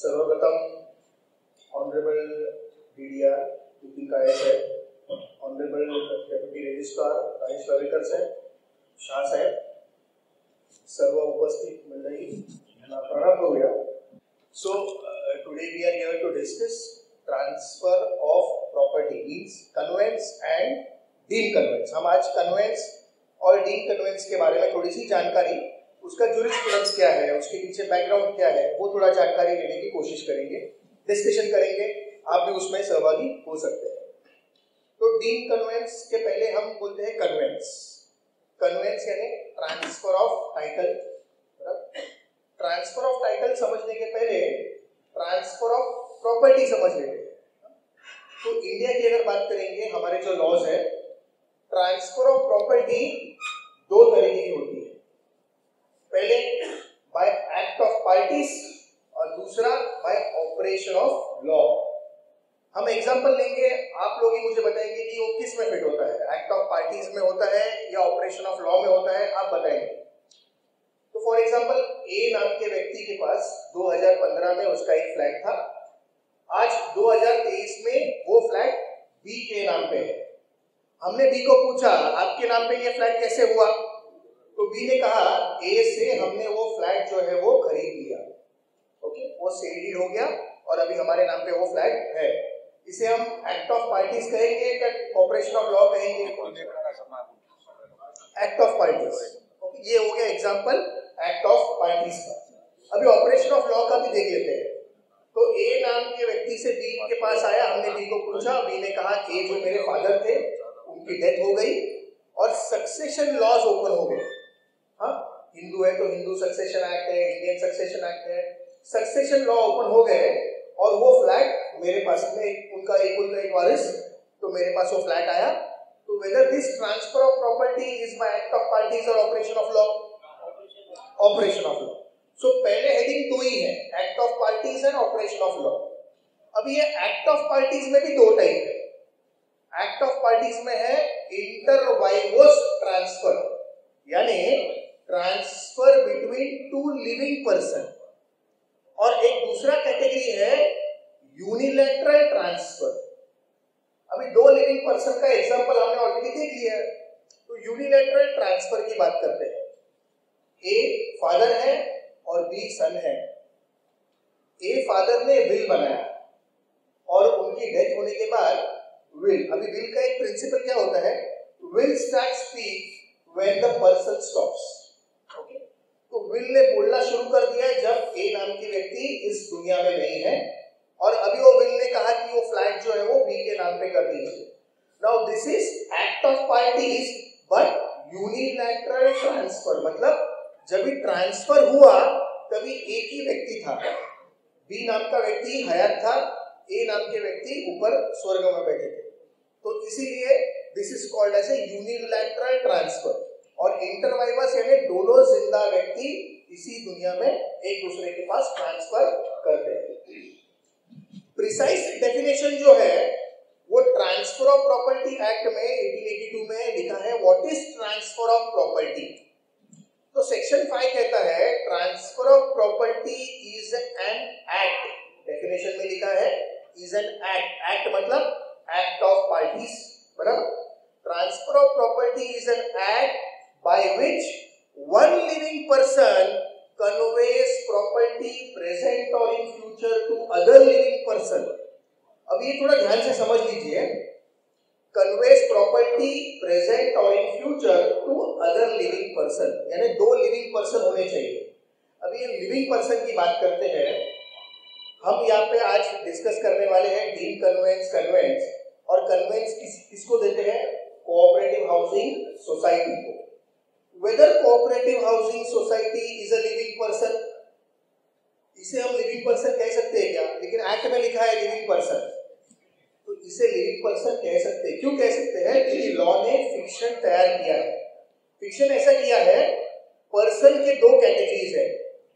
सर्वप्रथम honourable DDR Deepika Saheb, honourable deputy registrar Rajesh Wavekar Saheb, Shah Saheb, सर्व उपस्थित मंडळी यांना प्रणाम करूया. So today we are here to discuss transfer of property means conveyance and deed conveyance. हम आज conveyance और deed conveyance के बारे में थोड़ी सी जानकारी, उसका jurisprudence क्या है, उसके पीछे बैकग्राउंड क्या है, वो थोड़ा जानकारी लेने की कोशिश करेंगे, डिस्कशन करेंगे. आप भी उसमें सहभागी हो सकते हैं. तो डीड कन्वेंस के पहले हम बोलते हैं कन्वेंस. कन्वेंस यानी transfer of title. Transfer of title समझने के पहले ट्रांसफर ऑफ प्रॉपर्टी समझ लेते हैं. तो इंडिया की अगर बात करेंगे, हमारे जो लॉज है, ट्रांसफर ऑफ प्रॉपर्टी दो तरीके की होती है. पहले बाय एक्ट ऑफ पार्टीज और दूसरा बाय ऑपरेशन ऑफ लॉ. हम एग्जांपल लेंगे, आप लोग ही मुझे बताएंगे कि वो किस में फिट होता है, एक्ट ऑफ पार्टीज में होता है या ऑपरेशन ऑफ लॉ में होता है, आप बताएंगे. तो फॉर एग्जांपल ए नाम के व्यक्ति के पास 2015 में उसका एक फ्लैट था. आज 2023 में वो फ्लैट बी के नाम पे है. हमने बी को पूछा आपके नाम पे ये फ्लैट कैसे हुआ, तो बी ने कहा ए से हमने वो फ्लैट जो है वो खरीद लिया. ओके, वो सेल डीड हो गया और अभी हमारे नाम पे वो फ्लैट है. इसे हम एक्ट ऑफ पार्टीज कहेंगे या ऑपरेशन ऑफ लॉ कहेंगे? Act of parties. ओके, ये हो गया एग्जांपल एक्ट ऑफ पार्टीज का. अभी ऑपरेशन ऑफ लॉ का भी देख लेते हैं. तो ए नाम के व्यक्ति से बी के पास आया, हमने बी को पूछा, बी ने कहा ए जो मेरे फादर थे उनकी डेथ हो गई और सक्सेशन लॉज ओपन हो गए. हाँ, हिंदू है तो हिंदू सक्सेशन एक्ट है, इंडियन सक्सेशन एक्ट है. सक्सेशन लॉ ओपन हो गए और वो फ्लैट मेरे पास में, उनका एक वारिस, तो मेरे पास वो फ्लैट आया. तो whether this transfer of property is by act of parties और operation of law? Operation of law. So पहले हेडिंग दो ही है, act of parties and operation of law. अब ये एक्ट ऑफ पार्टीज में भी दो टाइप है. एक्ट ऑफ पार्टीज में है इंटर वाइवोस ट्रांसफर, यानी transfer between two living person, और एक दूसरा कैटेगरी है यूनिलैटरल ट्रांसफर. अभी दो लिविंग पर्सन का एग्जांपल हमने ऑलरेडी देख लिया है. तो यूनिलैटरल ट्रांसफर की बात करते हैं. ए फादर है और बी सन है. ए फादर ने विल बनाया और उनकी डेथ होने के बाद विल, अभी विल का एक प्रिंसिपल क्या होता है, will start speak when the person stops. Okay, तो विल ने बोलना शुरू कर दिया जब ए नाम की व्यक्ति इस दुनिया में नहीं है, और अभी वो विल ने कहा कि वो फ्लैट जो है वो बी के नाम पे कर दीजिए. Now this is act of parties but unilateral transfer. मतलब जब भी ट्रांसफर हुआ तभी एक ही व्यक्ति था, बी नाम का व्यक्ति हयात था, ए नाम के व्यक्ति ऊपर स्वर्ग में बैठे थे. तो इसीलिए this is called as a unilateral transfer. और इंटरवाइवस यानी दोनों जिंदा व्यक्ति इसी दुनिया में एक दूसरे के पास ट्रांसफर करते हैं. प्रिसाइज डेफिनेशन जो है वो ट्रांसफर ऑफ प्रॉपर्टी एक्ट में 1882 में लिखा है, what is transfer of property. तो सेक्शन 5 कहता है transfer of property is an act. Definition में लिखा है इज एन एक्ट. एक्ट मतलब एक्ट ऑफ पार्टीज, बराबर. Transfer of property is an act by which one living person conveys property present or in future to other living person. अब ये थोड़ा ध्यान से समझ लीजिए. conveys property present or in future to other living person, यानी दो living person होने चाहिए. अब ये living person की बात करते हैं. हम यहाँ पे आज डिस्कस करने वाले हैं डीड कन्वेंस, कन्वेंस. और कन्वेंस किसको देते हैं? कोऑपरेटिव हाउसिंग सोसाइटी को. Whether cooperative housing society is a living person, इसे हम लिविंग पर्सन कह सकते हैं क्या? लेकिन एक्ट में लिखा है लिविंग पर्सन, तो इसे लिविंग पर्सन कह सकते हैं. क्यों कह सकते हैं? क्योंकि लॉ ने फिक्शन तैयार किया है. फिक्शन ऐसा किया है, पर्सन के दो कैटेगरीज है.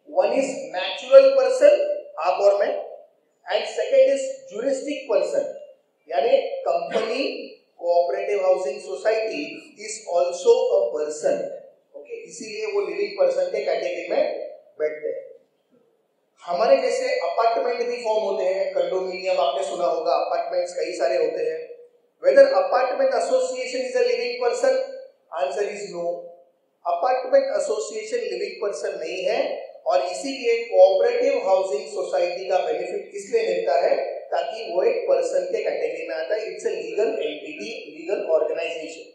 वन इज नेचुरल पर्सन, आप और मैं, and second is juristic person, यानी company, cooperative housing society is also a person. इसीलिए वो लिविंग पर्सन के कैटेगरी में बैठते हैं. हमारे जैसे अपार्टमेंट भी फॉर्म होते हैं, कंडोमिनियम आपने सुना होगा, अपार्टमेंट्स कई सारे होते हैं। Whether apartment association is a living person? Answer is no. Apartment association living person नहीं है, और इसीलिए कोऑपरेटिव हाउसिंग सोसाइटी का बेनिफिट इसलिए मिलता है ताकि वो एक पर्सन के कैटेगरी में आता है। It's a legal entity, legal organisation.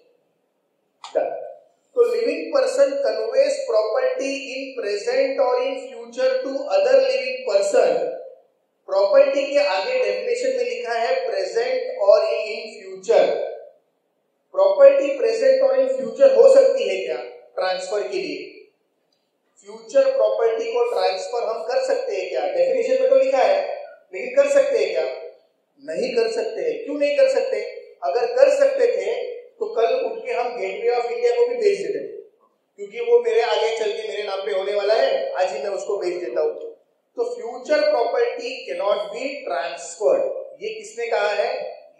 तो living person conveys property in present और in future to other living person. Property के आगे डेफिनेशन में लिखा है प्रेजेंट और इन फ्यूचर। प्रॉपर्टी प्रेजेंट और इन फ्यूचर हो सकती है क्या ट्रांसफर के लिए? फ्यूचर प्रॉपर्टी को ट्रांसफर हम कर सकते हैं क्या? डेफिनेशन में तो लिखा है, लेकिन कर सकते हैं क्या? नहीं कर सकते हैं। क्यों नहीं कर सकते? अगर कर सकते थे तो कल उठ के हम गेटवे ऑफ इंडिया को भी बेच देते, क्योंकि वो मेरे आगे चल के मेरे नाम पे होने वाला है, आज ही मैं उसको बेच देता हूं। तो future property can not be transferred. ये किसने कहा है?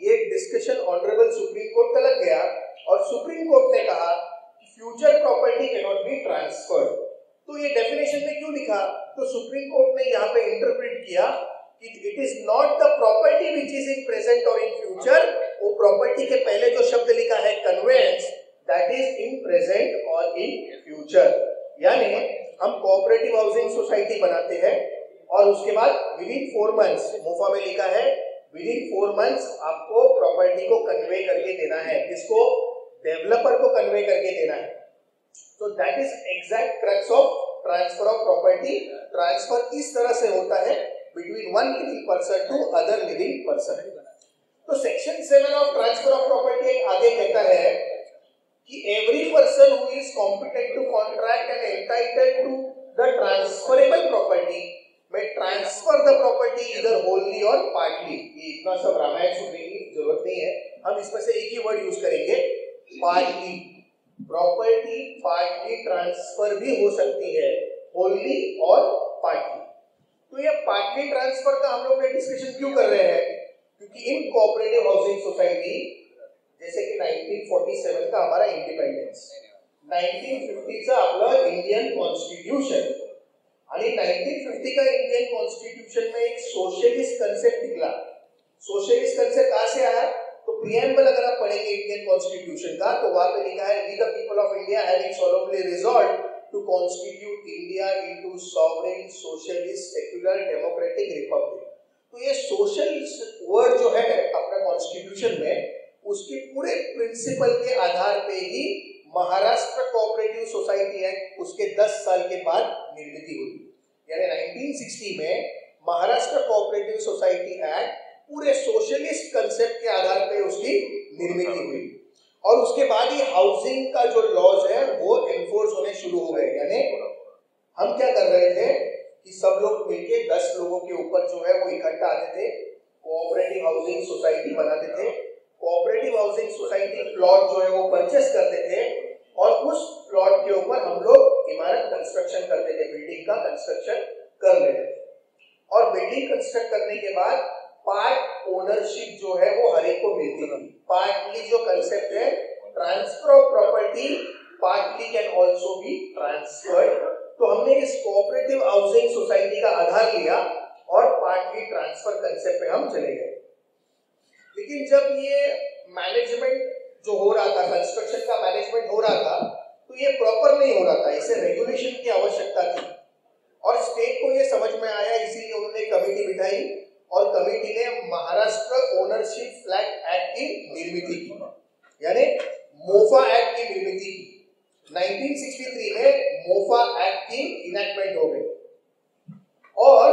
ये डिस्कशन ऑनरेबल सुप्रीम कोर्ट का लग गया, और सुप्रीम कोर्ट ने कहा कि future property can not be transferred. तो ये डेफिनेशन में क्यों लिखा? तो सुप्रीम कोर्ट ने यहाँ पे इंटरप्रेट किया कि it is not the property which is in present और इन फ्यूचर। वो प्रॉपर्टी के पहले जो शब्द लिखा है conveyance, that is in present और इन फ्यूचर। यानी हम कोऑपरेटिव हाउसिंग सोसाइटी बनाते हैं और उसके बाद विद इन 4 मंथ्स, मोफा में लिखा है विद इन 4 मंथ्स आपको प्रॉपर्टी को कन्वे करके देना है। किसको? डेवलपर को कन्वे करके देना है। तो that is exact crux of transfer of property. Transfer इस तरह से होता है between one living person to other living person. तो section 7 of transfer of property आगे कहता है कि every person who is competent to contract and entitled to the transferable property may transfer the property either wholly or partly। ये इतना सब रामायण सुनने की जरूरत नहीं है, हम इसमें से एक ही वर्ड यूज करेंगे, partly। प्रॉपर्टी पार्टली ट्रांसफर भी हो सकती है, wholly और partly। तो ये पार्टली ट्रांसफर का हम लोग ने डिस्कशन क्यों कर रहे हैं? क्योंकि इन कोऑपरेटिव हाउसिंग सोसाइटी, जैसे कि 1947 का हमारा इंडिपेंडेंस, 1950 चा आपलं इंडियन कॉन्स्टिट्यूशन, आणि 1950 का इंडियन कॉन्स्टिट्यूशन में एक सोशलिस्ट कंसेप्ट निकला। सोशलिस्ट कंसेप्ट कहां से आया? तो प्रीएम्बल अगर आप पढ़ेंगे इंडियन कॉन्स्टिट्यूशन का, तो वहां पे लिखा है we the people of India having solemnly resolved to constitute India into sovereign socialist secular democratic republic. तो ये सोशलिस्ट वर्ड जो है अपना कॉन्स्टिट्यूशन में, उसके पूरे प्रिंसिपल के आधार पे ही महाराष्ट्र कोऑपरेटिव सोसाइटी एक्ट उसके 10 साल के बाद निर्मित हुई। यानी 1960 में महाराष्ट्र कोऑपरेटिव सोसाइटी एक्ट पूरे सोशलिस्ट कंसेप्ट के आधार पे उसकी निर्मित हुई, और उसके बाद ही हाउसिंग का जो लॉज है वो एनफोर्स होने शुरू हो गए। यानी हम क्या कर रहे थे कि सब लोग मिलके 10 लोगों के ऊपर जो है वो इकट्ठा आते थे, कोऑपरेटिव हाउसिंग सोसाइटी बनाते थे। कोऑपरेटिव हाउसिंग सोसाइटी प्लॉट जो है वो परचेस करते थे, और उस प्लॉट के ऊपर हम लोग इमारत कंस्ट्रक्शन करते थे, बिल्डिंग का कंस्ट्रक्शन कर लेते थे। और बिल्डिंग कंस्ट्रक्ट करने के बाद पार्ट ओनरशिप जो है वो हर एक को मिलती थी। पार्टली जो कंसेप्ट है transfer of property partly can also be transferred. तो हमने इस कोऑपरेटिव हाउसिंग सोसाइटी का आधार लिया और पार्टली ट्रांसफर कंसेप्ट पे हम चले गए। लेकिन जब ये मैनेजमेंट जो हो रहा था, कंस्ट्रक्शन का मैनेजमेंट हो रहा था, तो ये प्रॉपर नहीं हो रहा था, इसे रेगुलेशन की आवश्यकता थी। और स्टेट को ये समझ में आया, इसीलिए उन्होंने कमेटी बिठाई, और कमेटी ने महाराष्ट्र ओनरशिप फ्लैट एक्ट की निर्मित की, यानी मोफा एक्ट की निर्मित की। 1963 में मोफा एक्ट की इनैक्टमेंट हो गई। और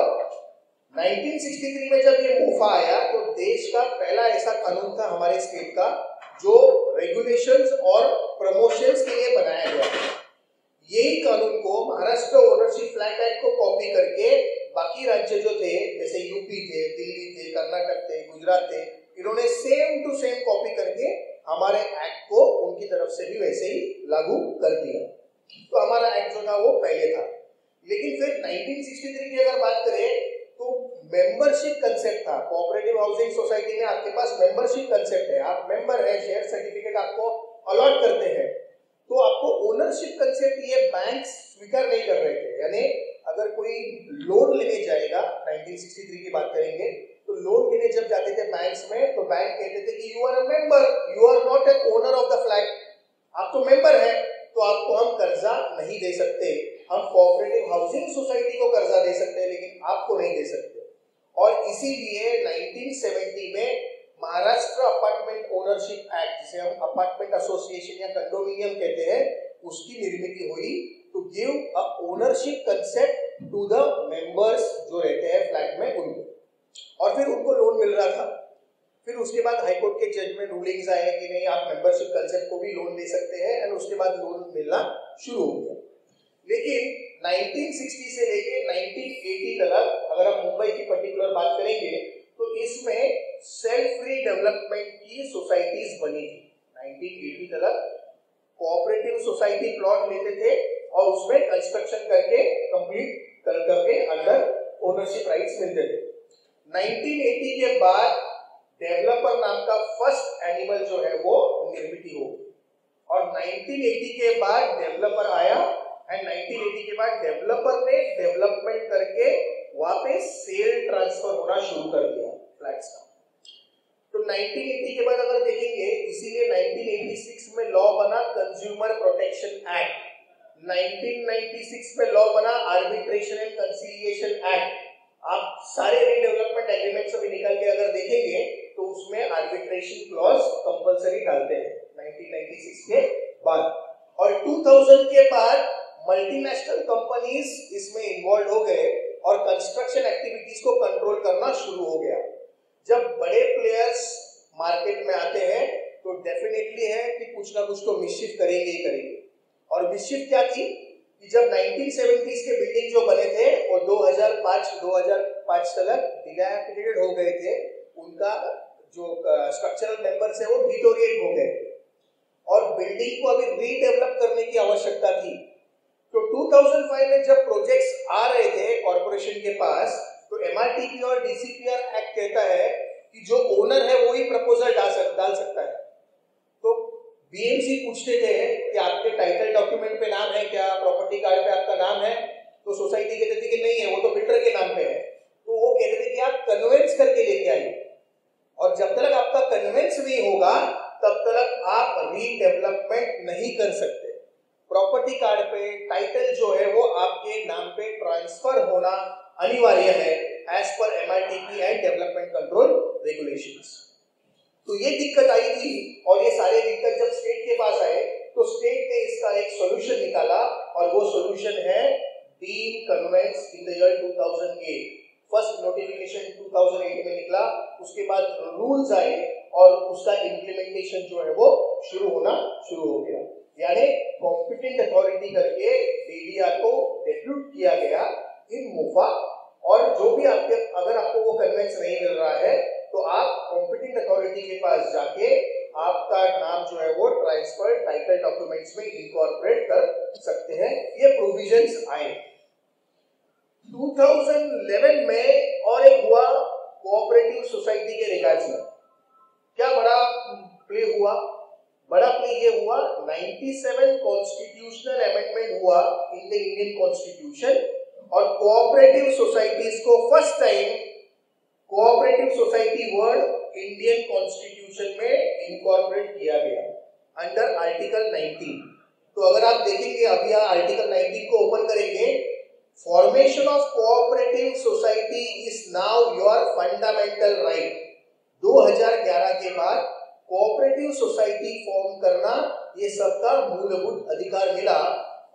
1963 में जब ये मोफा आया तो देश का पहला ऐसा कानून था हमारे स्टेट का जो रेगुलेशंस और प्रमोशंस के लिए बनाया गया। यही कानून को महाराष्ट्र ओनरशिप फ्लैट एक्ट को कॉपी करके बाकी राज्य जो थे, जैसे यूपी थे, दिल्ली थे, कर्नाटक थे, गुजरात थे, इन्होंने सेम टू सेम कॉपी करके हमारे एक्ट को उनकी तरफ से भी वैसे ही लागू कर दिया। तो हमारा एक्ट जो था वो पहले था। लेकिन फिर 1963 की अगर बात करें तो मेंबरशिप कंसेप्ट था। कोऑपरेटिव हाउसिंग सोसाइटी में आपके पास मेंबरशिप कंसेप्ट है, आप मेंबर है, शेयर सर्टिफिकेट आपको अलॉट करते हैं, तो आपको ओनरशिप कंसेप्ट ये बैंक स्वीकार नहीं कर रहे थे। यानी अगर कोई लोन लेने जाएगा, 1963 की बात करेंगे, तो लोन लेने जब जाते थे बैंक्स में, तो बैंक कहते थे कि you are a member, you are not an owner of the flat, आप तो मेंबर हैं, तो आपको हम कर्जा नहीं दे सकते, हम कोऑपरेटिव हाउसिंग सोसाइटी को कर्जा दे सकते हैं लेकिन आपको नहीं दे सकते। और इसीलिए 1970 में महाराष्ट्र अपार्टमेंट ओनरशिप एक्ट, जिसे हम अपार्टमेंट एसोसिएशन या कंडोमिनियम कहते हैं, उसकी निर्मित हुई to give a ownership concept to the members जो रहते हैं फ्लैट में उनको, और फिर उनको लोन मिल रहा था। फिर उसके बाद हाईकोर्ट के जजमेंट रूलिंग्स आए कि नहीं, आप मेंबरशिप कंसेप्ट को भी लोन दे सकते हैं, एंड उसके बाद लोन मिलना शुरू हो गया। लेकिन 1960 से लेके 1980 तक अगर हम मुंबई की पर्टिकुलर बात करेंगे तो इसमें सेल्फ री डेवलपमेंट की सोसाइटीज बनी थी। 1980 तक कोऑपरेटिव सोसाइटी प्लॉट लेते थे और उसमें कंस्ट्रक्शन करके कंप्लीट करके अंदर ओनरशिप राइट्स मिलते थे। 1980 के बाद डेवलपर नाम का फर्स्ट एनिमल जो है वो निर्मित हो, और 1980 के बाद डेवलपर आया, एंड 1980 के बाद डेवलपर ने डेवलपमेंट करके वापस सेल ट्रांसफर होना शुरू कर दिया फ्लैट्स का। तो 1980 के बाद अगर देखेंगे, इसीलिए 1986 में लॉ बना कंज्यूमर प्रोटेक्शन एक्ट, 1996 में लॉ बना आर्बिट्रेशन एंड कंसीलिएशन एक्ट। आप सारे रीडेवलपमेंट एग्रीमेंट्स अभी निकाल के अगर देखेंगे तो उसमें आर्बिट्रेशन क्लॉज कंपलसरी डालते हैं 1996 के बाद। और 2000 के बाद मल्टीनेशनल कंपनीज इसमें इन्वॉल्व हो गए और कंस्ट्रक्शन एक्टिविटीज को कंट्रोल करना शुरू हो गया। जब बड़े प्लेयर्स मार्केट में आते हैं तो डेफिनेटली है कि कुछ ना कुछ तो मिसशिफ करेंगे ही करेंगे। और मिसशिफ क्या थी कि जब 1970s के बिल्डिंग जो बने थे वो 2005 तक डिलैपिडेटेड हो गए थे, उनका जो स्ट्रक्चरल मेंबर्स है वो डिटोरिएट हो गए थे और बिल्डिंग को अभी रीडेवलप करने की आवश्यकता थी। तो 2005 में जब प्रोजेक्ट्स आ रहे थे कॉर्पोरेशन के पास, तो एमआरटीपी और डीसीपीआर एक्ट कहता है कि जो ओनर है वो ही प्रपोजल डाल सकता है। तो बीएमसी पूछते थे कि आपके टाइटल डॉक्यूमेंट पे नाम है क्या, प्रॉपर्टी कार्ड पे आपका नाम है, तो सोसाइटी कहते थे कि नहीं है, वो तो बिल्डर के नाम पे है। तो वो कहते थे कि आप कन्वेंस करके लेके आइए, और जब तक आपका कन्वेंस नहीं होगा तब तक आप रीडेवलपमेंट नहीं कर सकते। प्रॉपर्टी कार्ड पे टाइटल जो है वो आपके नाम पे ट्रांसफर होना अनिवार्य है as per MRTP and development control regulations. तो ये दिक्कत आई थी, और ये सारे दिक्कत जब स्टेट के पास आए तो स्टेट ने इसका एक सॉल्यूशन निकाला, और वो सॉल्यूशन है deem conveyance in the year 2008। First notification 2008 में निकला, उसके बाद रूल्स आए और उसका इम्प्लीमेंटेशन जो है वो शुरू हो गया। यानी कॉम्पिटेंट अथॉरिटी करके डीडीआर को डेप्यूट किया गया इन मोफा, और जो भी अगर आपको वो कन्वेंस नहीं मिल रहा है तो आप कॉम्पिटेंट अथॉरिटी के पास जाके आपका नाम जो है वो ट्रांसफर टाइटल डॉक्यूमेंट्स में इनकॉर्पोरेट कर सकते हैं। ये प्रोविजंस आए 2011 में। और एक हुआ कोऑपरेटिव सोसाइटी के रिगार्ड्स में क्या बड़ा प्ले हुआ, बड़ा प्ले ये हुआ 97 कॉन्स्टिट्यूशनल अमेंडमेंट हुआ इन द इंडियन कॉन्स्टिट्यूशन, और कोऑपरेटिव सोसाइटीज को first time cooperative society word Indian constitution में इनकॉर्पोरेट किया गया अंडर आर्टिकल 19। तो अगर आप देखेंगे अभी आर्टिकल 19 को ओपन करेंगे, formation of cooperative society is now your fundamental right. 2011 के बाद कोऑपरेटिव सोसाइटी फॉर्म करना ये सबका मूलभूत अधिकार मिला,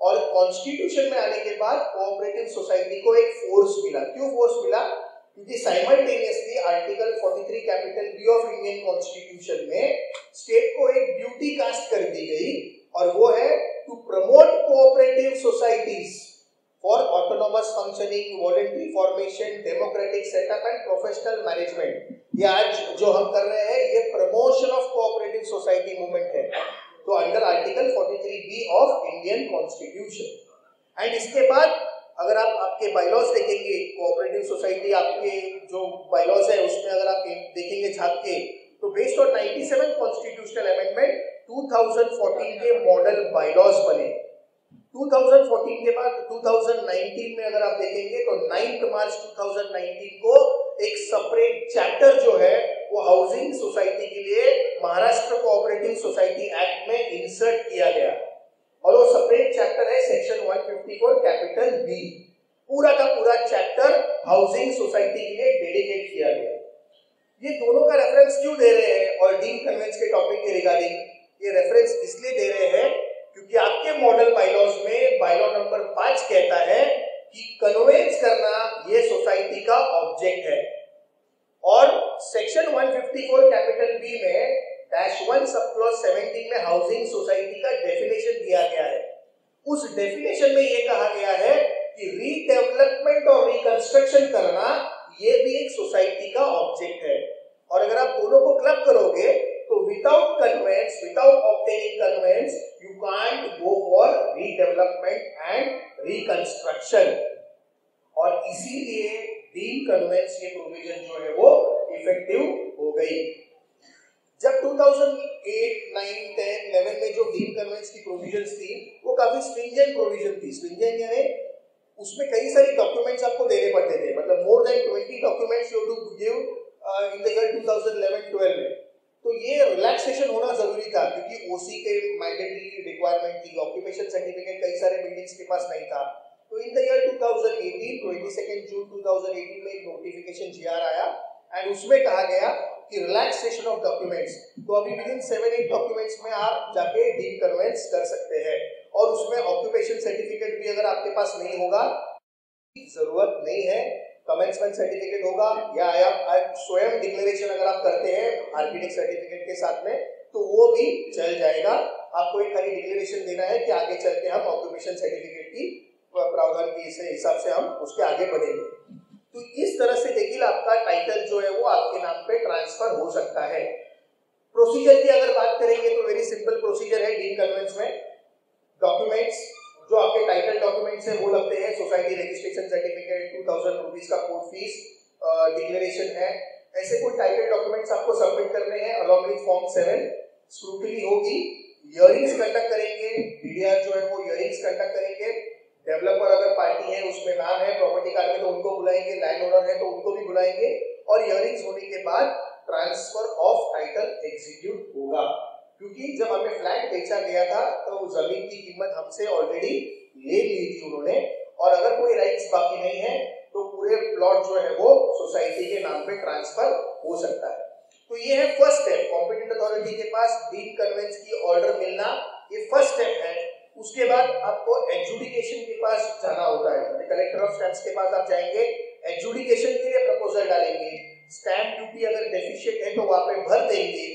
और कॉन्स्टिट्यूशन में आने के बाद कोऑपरेटिव सोसाइटी को एक फोर्स मिला। क्यों फोर्स मिला? क्योंकि simultaneously article 43 capital B of Indian constitution में स्टेट को एक ड्यूटी कास्ट कर दी गई, और वो है to promote cooperative societies for autonomous functioning, voluntary formation, democratic setup and professional management. ये आज जो हम कर रहे हैं ये promotion of cooperative society movement है, तो under article 43B of Indian constitution. And इसके बाद अगर आप आपके बायलॉज देखेंगे, कोऑपरेटिव सोसाइटी आपके जो बायलॉज है उसमें अगर आप देखेंगे झांक के, तो बेस्ड ऑन 97 कॉन्स्टिट्यूशनल अमेंडमेंट 2014 के मॉडल बायलॉज बने। 2014 के बाद 2019 में अगर आप देखेंगे तो 9 मार्च 2019 को एक सेपरेट चैप्टर जो है वो हाउसिंग सोसाइटी के लिए महाराष्ट्र कोऑपरेटिव सोसाइटी एक्ट में इंसर्ट किया गया और वो सेपरेट चैप्टर है सेक्शन 154 कैपिटल बी। पूरा का पूरा चैप्टर हाउसिंग सोसाइटी के लिए डेडिकेट किया गया। ये दोनों का रेफरेंस क्यों दे रहे हैं और डीन कन्वेंस के टॉपिक के रिगार्डिंग ये रेफरेंस इसलिए दे रहे हैं क्योंकि आपके मॉडल बायलॉज में बायलॉ नंबर 5 कहता है कि कन्वेंस करना ये सोसाइटी का ऑब्जेक्ट है और सेक्शन 154 कैपिटल बी में -1 सब क्लॉज 17 में हाउसिंग सोसाइटी का डेफिनेशन दिया गया है। उस डेफिनेशन में ये कहा गया है कि रीडेवलपमेंट और रिकंस्ट्रक्शन करना ये भी एक सोसाइटी का ऑब्जेक्ट है और अगर आप दोनों को क्लब करोगे तो without conveyance, without obtaining conveyance you can't go for redevelopment and reconstruction और इसीलिए डीन कन्वेंस ये प्रोविजन जो है वो इफेक्टिव हो गई। जब 2008, 9, 10, 11 में जो डीन कन्वेंस की प्रोविजंस थी वो काफी स्ट्रिंजेंट प्रोविजन थी। स्ट्रिंजेंट यानी उसमें कई सारी डॉक्यूमेंट्स आपको देने पड़ते थे, मतलब more than 20 documents you to give in the year 2011-12 में। तो ये रिलैक्सेशन होना जरूरी था क्योंकि ओसी के मैंडेटरी रिक्वायरमेंट थी, ऑक्यूपेशन सर्टिफिकेट कई सारे बिल्डिंग्स के पास नहीं था। तो इन द ईयर 2018 22 जून 2018 में एक नोटिफिकेशन जीआर आया एंड उसमें कहा गया कि रिलैक्सेशन ऑफ डॉक्यूमेंट्स। तो अभी विदिन 7-8 डॉक्यूमेंट्स में आप जाके डीन कन्वेंस कर सकते हैं और उसमें ऑक्यूपेशन सर्टिफिकेट भी अगर आपके पास नहीं होगा जरूरत नहीं है, कमेंसमेंट सर्टिफिकेट होगा या आप स्वयं डिक्लेरेशन अगर आप करते हैं आर्किटेक्ट सर्टिफिकेट के साथ में तो वो भी चल जाएगा। आपको एक खाली डिक्लेरेशन देना है कि आगे चल के हम ऑक्यूपेशन सर्टिफिकेट की प्रावधान के हिसाब से हम उसके आगे बढ़ेंगे। तो इस तरह से देखिए आपका टाइटल जो है वो आपके नाम पे ट्रांसफर हो सकता है। प्रोसीजर की अगर बात करेंगे तो वेरी सिंपल प्रोसीजर है डीन कन्वेंस में। डॉक्यूमेंट्स जो आपके टाइटल डॉक्यूमेंट्स हैं वो लगते हैं, सोसाइटी रजिस्ट्रेशन सर्टिफिकेट, 2000 रुपीज का कोर्ट फीस, डिक्लेरेशन है, ऐसे कोई टाइटल डॉक्यूमेंट्स आपको सबमिट करने हैं अलॉन्ग विद फॉर्म 7। स्क्रूटनी होगी, हियरिंग्स कंडक्ट करेंगे, डीडीआर जो है वो हियरिंग्स कंडक्ट करेंगे। डेवलपर अगर पार्टी है उसमें नाम है प्रॉपर्टी कार्ड में तो उनको बुलाएंगे, लैंड ओनर है तो उनको भी बुलाएंगे और हियरिंग्स होने के बाद ट्रांसफर ऑफ टाइटल एग्जीक्यूट होगा। क्योंकि जब हमें फ्लैट बेचा गया था तो जमीन की कीमत हमसे ऑलरेडी ले ली थी उन्होंने और अगर कोई राइट्स बाकी नहीं है तो पूरे प्लॉट जो है वो सोसाइटी के नाम पे ट्रांसफर हो सकता है। तो ये है फर्स्ट स्टेप, कॉम्पिटेंट अथॉरिटी के पास डीन कन्वेंस की ऑर्डर मिलना, ये फर्स्ट स्टेप है। उसके बाद आपको एडजुडिकेशन के पास जाना होता है, कलेक्टर ऑफ स्टैम्प्स के पास आप जाएंगे, एडजुडिकेशन के लिए प्रपोजल डालेंगे, स्टैम्प ड्यूटी अगर डेफिशिएंट है तो वहां पे भर देंगे।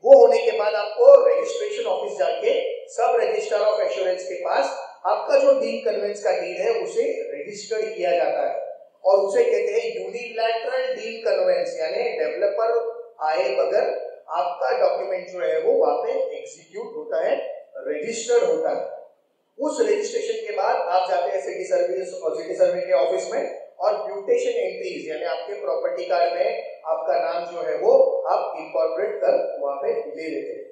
वो होने के बाद आपको रजिस्ट्रेशन ऑफिस जाके सब रजिस्ट्रार ऑफ एश्योरेंस के पास आपका जो डीन कन्वेंस का डीड है उसे रजिस्टर्ड किया जाता है और उसे कहते हैं यूनिलैटरल डीन कन्वेंस, यानी डेवलपर आए बगैर आपका डॉक्यूमेंट जो है वो वहां पे एग्जीक्यूट होता है, रजिस्टर्ड होता है। उस रजिस्ट्रेशन के बाद आप जाते हैं सिटी सर्विस और सिटी सर्वे के ऑफिस में और म्यूटेशन एंट्रीज यानी आपके प्रॉपर्टी कार्ड में आपका नाम जो है वो आप इनकॉर्पोरेट कर वहां पे ले लेते हैं।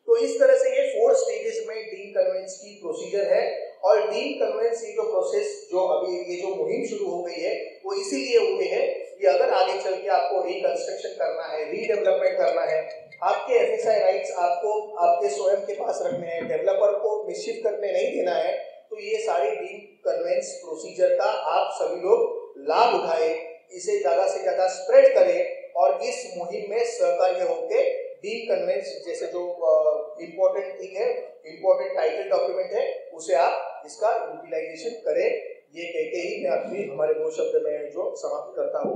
तो इस तरह से ये 4 स्टेजेस में डीन कन्वेंस की प्रोसीजर है और डीन कन्वेंस की जो प्रोसेस जो अभी ये जो मुहिम शुरू हो गई है वो इसीलिए हुई है कि अगर आगे चल के आपको रिकंस्ट्रक्शन करना है, रीडेवलपमेंट करना है, आपके एफएसआई राइट्स आपको आपके स्वयं के पास रखने हैं, डेवलपर को मिसशिफ करने नहीं देना है, तो ये सारी डीन कन्वेंस प्रोसीजर का आप सभी लोग लाभ उठाए, इसे ज्यादा से ज्यादा स्प्रेड करें और इस मुहिम में सहकार्य होकर डीन कन्वेंस जैसे जो इम्पोर्टेंट थिंग है, इम्पोर्टेंट टाइटल डॉक्यूमेंट है, उसे आप इसका यूटिलाइजेशन करें। ये कहते ही मैं अपनी हमारे 2 शब्द में जो समाप्त करता हूँ।